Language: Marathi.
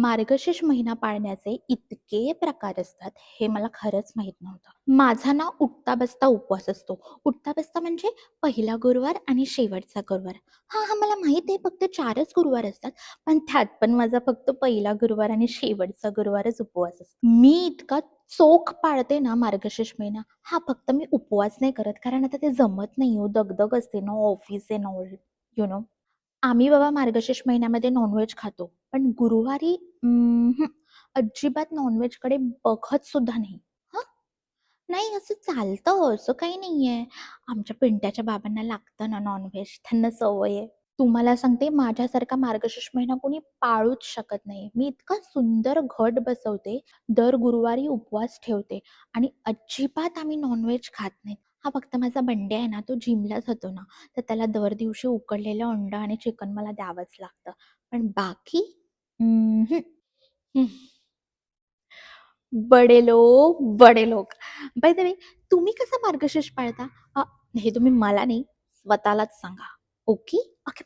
मार्गशीर्ष महिना पाळण्याचे इतके प्रकार असतात, हे मला खरंच माहीत नव्हतं. माझा ना उठता-बसता उपवास असतो. उठता-बसता म्हणजे पहिला गुरुवार आणि शेवटचा गुरुवार. हां, हां, मला माहीत आहे फक्त 4च गुरुवार असतात. पण त्यात पण माझा फक्त पहिला गुरुवार आणि शेवटचा गुरुवारच उपवास असतो. मी इतका चोख पाळते ना मार्गशीर्ष महिना. हां, फक्त मी उपवास नाही करत कारण आता ते जमत नाही हो, दगदग असते ना, office and all, you know. आम्ही बाबा मार्गशीर्ष महिन्यामध्ये नॉन-व्हेज खातो. पण गुरुवारी अजिबात नॉन-व्हेजकडे बघत सुद्धा नाही. हां, नाही असं चालतं, असं काही नाहीये. आमच्या पिंट्याच्या बाबांना लागतं ना नॉन-व्हेज, त्यांना सवय आहे. तुम्हाला सांगते माझ्यासारखा मार्गशीर्ष महिना कोणी पाळूच शकत नाही. मी इतका सुंदर घट बसवते, दर गुरुवारी उपवास ठेवते आणि अजिबात आम्ही नॉन-व्हेज खात नाही. हा फक्त माझा बंड्या आहे ना, तो जिमला जातो ना, तर त्याला दर दिवशी उकडलेलं अंडं आणि चिकन मला द्यावंच लागतं. पण बाकी अहं, हं. बडे लोक, बडे लोक. बाय द वे तुम्ही कसा मार्गशीर्ष पाळता? हे तुम्ही मला नाही, स्वतःलाच सांगा. ओके? ओके.